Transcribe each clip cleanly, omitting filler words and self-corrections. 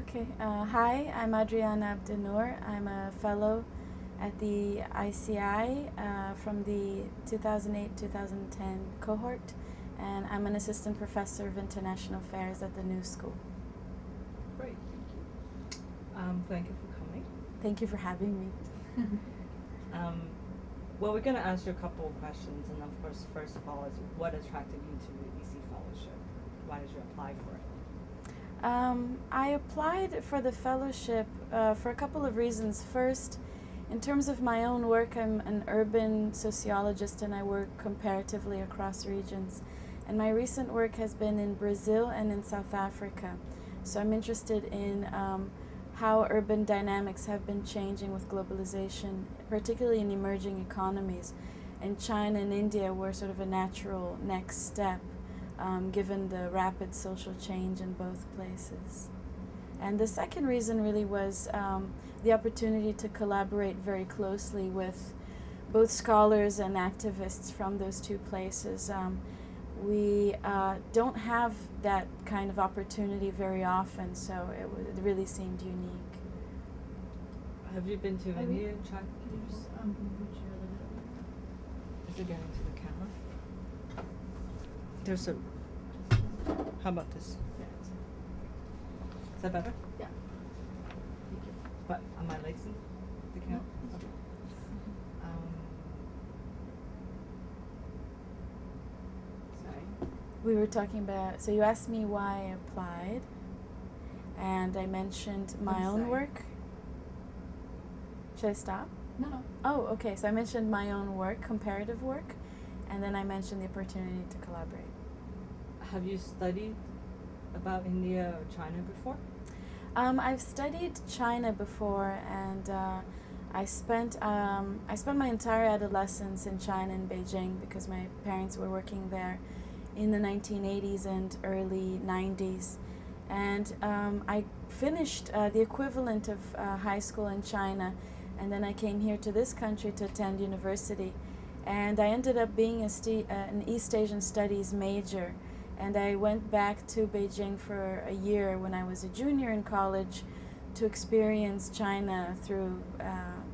Okay. Hi, I'm Adriana Abdenur. I'm a fellow at the ICI from the 2008-2010 cohort, and I'm an assistant professor of international affairs at the New School. Great, thank you. Thank you for coming. Thank you for having me. Well, we're going to ask you a couple of questions, and of course, first of all, is what attracted you to the EC Fellowship? Why did you apply for it? I applied for the fellowship for a couple of reasons. First, in terms of my own work, I'm an urban sociologist and I work comparatively across regions. And my recent work has been in Brazil and in South Africa. So I'm interested in how urban dynamics have been changing with globalization, particularly in emerging economies. And China and India were sort of a natural next step, given the rapid social change in both places. And the second reason really was the opportunity to collaborate very closely with both scholars and activists from those two places. We don't have that kind of opportunity very often, so it really seemed unique. Have you been to India, China? Can you just put your other bit? Is it getting to the camera? There's a. How about this? Yeah. Is that better? Yeah. Thank you. What? Are my legs in the camera? No, that's Okay. Sorry. We were talking about, so you asked me why I applied, and I mentioned my own sorry. work. Should I stop? No. Oh, okay, so I mentioned my own work, comparative work, and then I mentioned the opportunity to collaborate. Have you studied about India or China before? I've studied China before, and I spent my entire adolescence in China in Beijing because my parents were working there in the 1980s and early 90s. And I finished the equivalent of high school in China, and then I came here to this country to attend university. And I ended up being an East Asian Studies major. And I went back to Beijing for a year when I was a junior in college to experience China through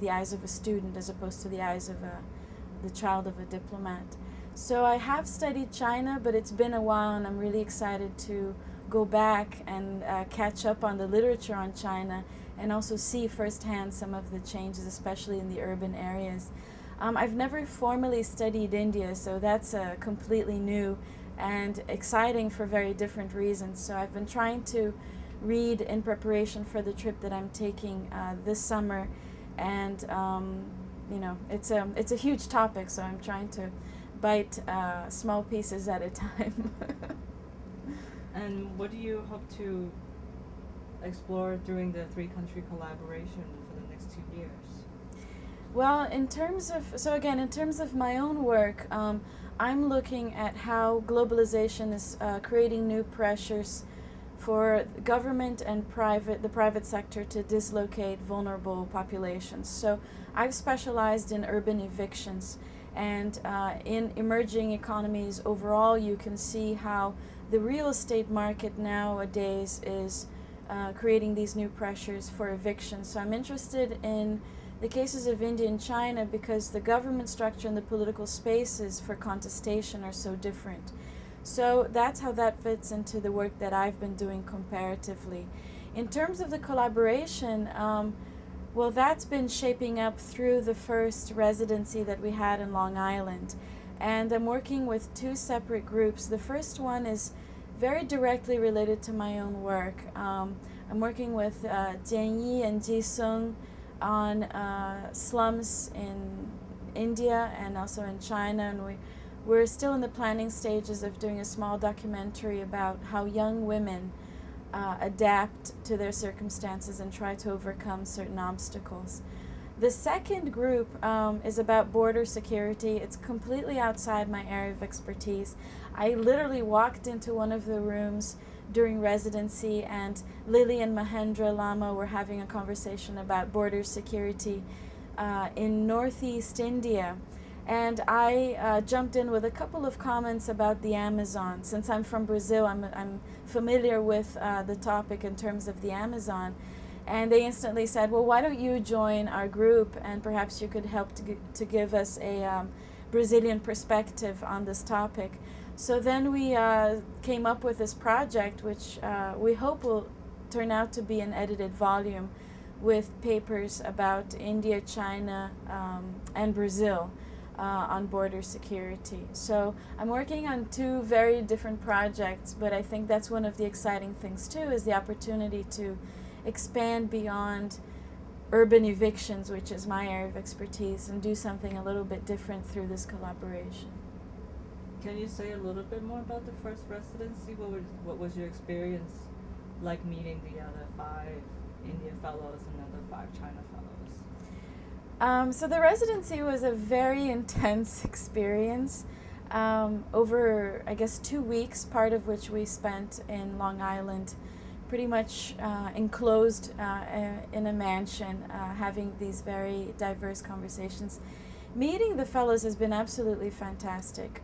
the eyes of a student as opposed to the eyes of the child of a diplomat. So I have studied China, but it's been a while, and I'm really excited to go back and catch up on the literature on China and also see firsthand some of the changes, especially in the urban areas. I've never formally studied India, so that's completely new and exciting for very different reasons. So I've been trying to read in preparation for the trip that I'm taking this summer, and you know, it's a huge topic, so I'm trying to bite small pieces at a time. And what do you hope to explore during the three-country collaboration for the next 2 years? Well, in terms of my own work, I'm looking at how globalization is creating new pressures for government and the private sector to dislocate vulnerable populations. So I've specialized in urban evictions, and in emerging economies overall, you can see how the real estate market nowadays is creating these new pressures for evictions. So I'm interested in the cases of India and China because the government structure and the political spaces for contestation are so different. So that's how that fits into the work that I've been doing comparatively. In terms of the collaboration, well, that's been shaping up through the first residency that we had in Long Island. And I'm working with two separate groups. The first one is very directly related to my own work. I'm working with Jian Yi and Ji Sung on slums in India and also in China, and we're still in the planning stages of doing a small documentary about how young women adapt to their circumstances and try to overcome certain obstacles. The second group is about border security. It's completely outside my area of expertise. I literally walked into one of the rooms during residency, and Lily and Mahendra Lama were having a conversation about border security in Northeast India. And I jumped in with a couple of comments about the Amazon. Since I'm from Brazil, I'm familiar with the topic in terms of the Amazon. And they instantly said, well, why don't you join our group, and perhaps you could help to give us a Brazilian perspective on this topic. So then we came up with this project, which we hope will turn out to be an edited volume with papers about India, China, and Brazil on border security. So I'm working on two very different projects, but I think that's one of the exciting things too, is the opportunity to expand beyond urban evictions, which is my area of expertise, and do something a little bit different through this collaboration. Can you say a little bit more about the first residency? What was your experience like meeting the other 5 India fellows and the other 5 China fellows? So the residency was a very intense experience over, I guess, 2 weeks, part of which we spent in Long Island, pretty much enclosed in a mansion, having these very diverse conversations. Meeting the fellows has been absolutely fantastic.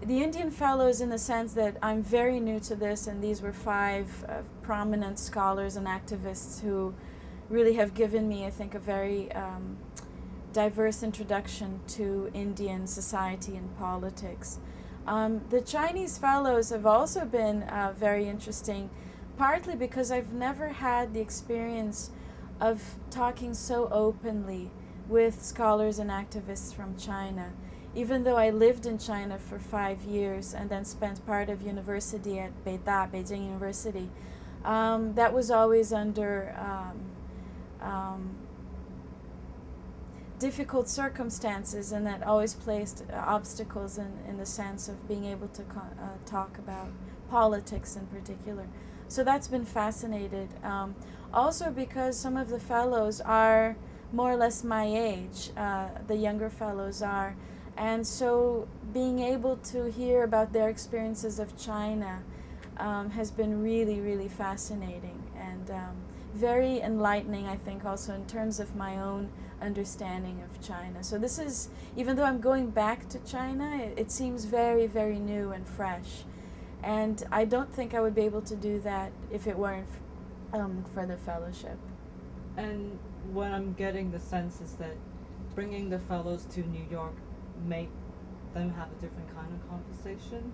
The Indian fellows, in the sense that I'm very new to this, and these were 5 prominent scholars and activists who really have given me, I think, a very diverse introduction to Indian society and politics. The Chinese fellows have also been very interesting, partly because I've never had the experience of talking so openly with scholars and activists from China. Even though I lived in China for 5 years and then spent part of university at Beijing University, that was always under difficult circumstances, and that always placed obstacles in the sense of being able to talk about politics in particular. So that's been fascinating. Also because some of the fellows are more or less my age, the younger fellows are, and so being able to hear about their experiences of China has been really, really fascinating, and very enlightening, I think, also in terms of my own understanding of China. So this is, even though I'm going back to China, it seems very, very new and fresh. And I don't think I would be able to do that if it weren't for the fellowship. And what I'm getting the sense is that bringing the fellows to New York make them have a different kind of conversation?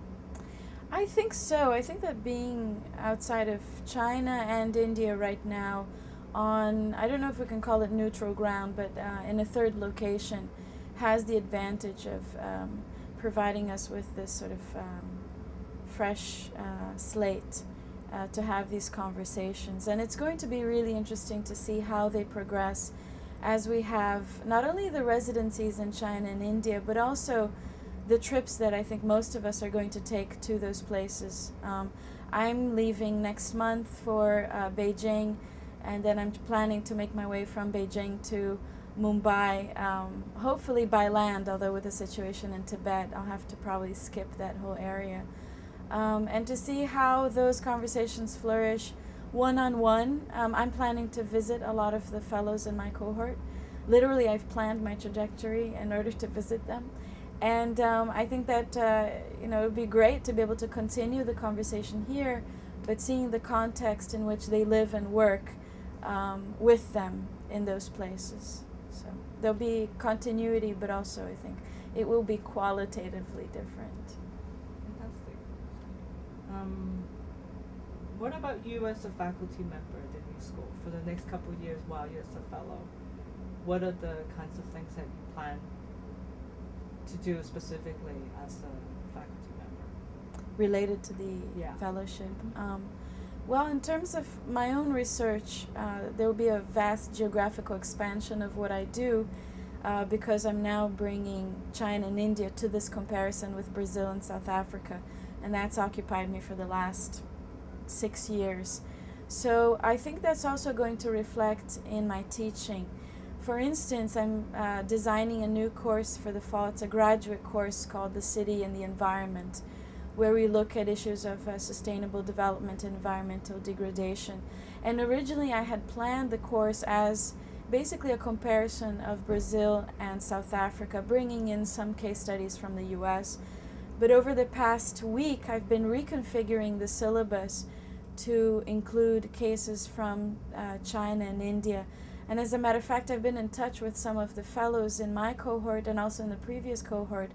I think so. I think that being outside of China and India right now on, I don't know if we can call it neutral ground, but in a third location, has the advantage of providing us with this sort of fresh slate to have these conversations. And it's going to be really interesting to see how they progress as we have not only the residencies in China and India, but also the trips that I think most of us are going to take to those places. I'm leaving next month for Beijing, and then I'm planning to make my way from Beijing to Mumbai, hopefully by land, although with the situation in Tibet, I'll have to probably skip that whole area. And to see how those conversations flourish one-on-one. I'm planning to visit a lot of the fellows in my cohort. Literally, I've planned my trajectory in order to visit them. And I think that it would be great to be able to continue the conversation here, but seeing the context in which they live and work with them in those places. So there'll be continuity, but also I think it will be qualitatively different. Fantastic. What about you as a faculty member at the new school for the next couple of years while you're as a fellow? What are the kinds of things that you plan to do specifically as a faculty member? Related to the fellowship? Well, in terms of my own research, there will be a vast geographical expansion of what I do because I'm now bringing China and India to this comparison with Brazil and South Africa, and that's occupied me for the last 6 years. So I think that's also going to reflect in my teaching. For instance, I'm designing a new course for the fall. It's a graduate course called The City and the Environment, where we look at issues of sustainable development and environmental degradation. And originally I had planned the course as basically a comparison of Brazil and South Africa, bringing in some case studies from the US. But over the past week, I've been reconfiguring the syllabus to include cases from China and India. And as a matter of fact, I've been in touch with some of the fellows in my cohort and also in the previous cohort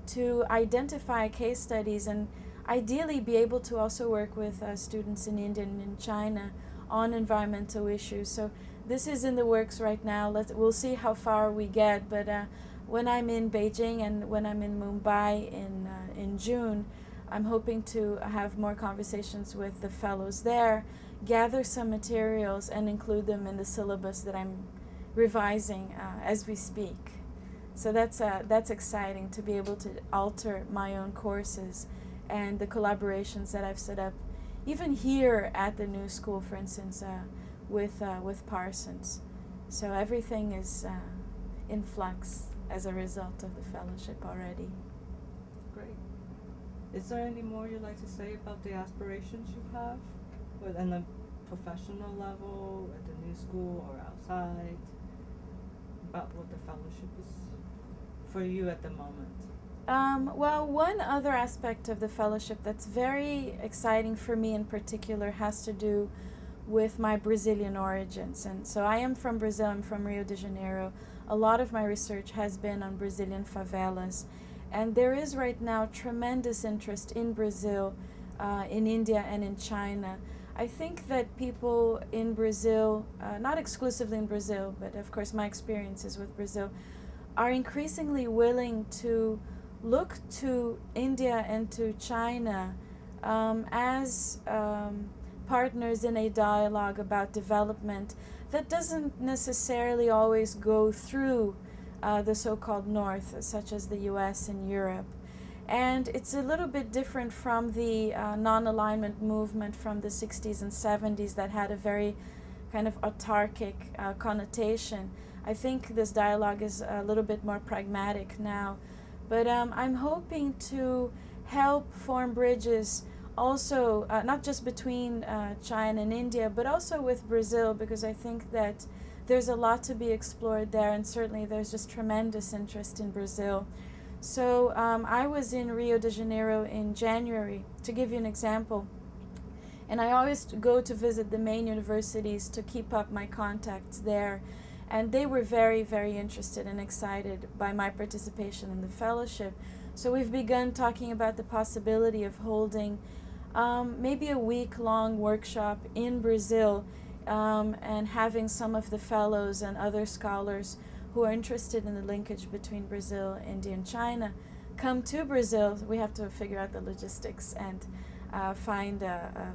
to identify case studies and ideally be able to also work with students in India and in China on environmental issues. So this is in the works right now. We'll see how far we get, but when I'm in Beijing and when I'm in Mumbai in June, I'm hoping to have more conversations with the fellows there, gather some materials and include them in the syllabus that I'm revising as we speak. So that's exciting to be able to alter my own courses and the collaborations that I've set up, even here at the new school, for instance, with Parsons. So everything is in flux as a result of the fellowship already. Great. Is there any more you'd like to say about the aspirations you have, on a professional level, at the new school or outside, about what the fellowship is for you at the moment? Well, one other aspect of the fellowship that's very exciting for me in particular has to do with my Brazilian origins. And so I am from Brazil, I'm from Rio de Janeiro. A lot of my research has been on Brazilian favelas. And there is right now tremendous interest in Brazil, in India and in China. I think that people in Brazil, not exclusively in Brazil, but of course my experiences with Brazil, are increasingly willing to look to India and to China as partners in a dialogue about development that doesn't necessarily always go through the so-called North, such as the US and Europe. And it's a little bit different from the non-alignment movement from the 60s and 70s that had a very kind of autarkic connotation. I think this dialogue is a little bit more pragmatic now. But I'm hoping to help form bridges also, not just between China and India, but also with Brazil, because I think that there's a lot to be explored there, and certainly there's just tremendous interest in Brazil. So I was in Rio de Janeiro in January, to give you an example, and I always go to visit the main universities to keep up my contacts there. And they were very, very interested and excited by my participation in the fellowship. So we've begun talking about the possibility of holding maybe a week-long workshop in Brazil and having some of the fellows and other scholars who are interested in the linkage between Brazil, India, and China come to Brazil. We have to figure out the logistics and find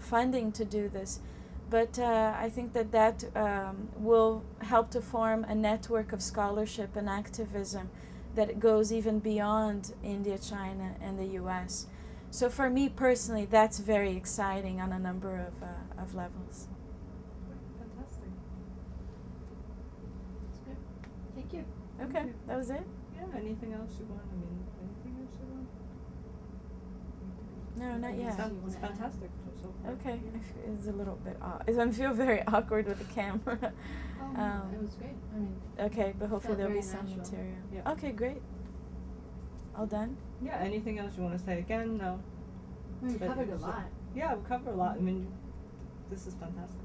funding to do this. But I think that will help to form a network of scholarship and activism that goes even beyond India, China, and the US. So for me personally, that's very exciting on a number of levels. Fantastic. That's good. Thank you. Okay, Thank you. that was it? Yeah, anything else you want? Anything else you want? No, not yet. It's fantastic. So Okay, it's a little bit I feel very awkward with the camera. It was great. I mean, Okay, but hopefully felt there'll be very some natural. material. Yeah. Okay, great. All done? Yeah, anything else you want to say? Again, no. we But covered a so- lot. Yeah, we cover a lot. I mean, this is fantastic.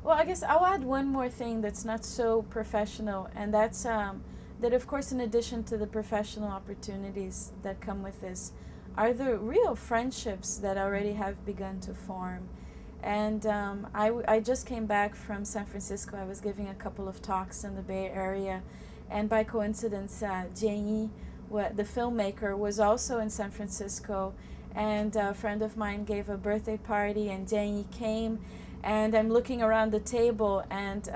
Well, I guess I'll add one more thing that's not so professional, and that's that, of course, in addition to the professional opportunities that come with this, are the real friendships that already have begun to form. And I just came back from San Francisco. I was giving a couple of talks in the Bay Area, and by coincidence, Jian Yi, the filmmaker, was also in San Francisco, and a friend of mine gave a birthday party, and Jian Yi came, and I'm looking around the table, and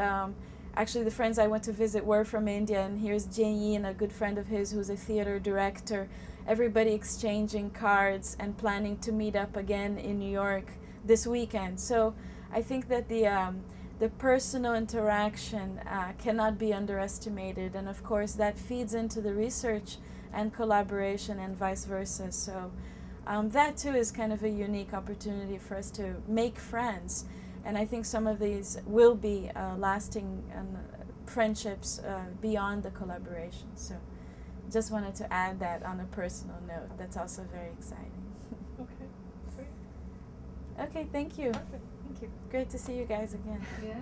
actually the friends I went to visit were from India, and here's Jian Yi and a good friend of his who's a theater director, everybody exchanging cards and planning to meet up again in New York this weekend. So I think that the personal interaction cannot be underestimated, and of course that feeds into the research and collaboration and vice versa. So that too is kind of a unique opportunity for us to make friends, and I think some of these will be lasting and friendships beyond the collaboration. So just wanted to add that on a personal note. That's also very exciting. Okay, great. Okay, thank you. Perfect. Thank you. Great to see you guys again. Yeah.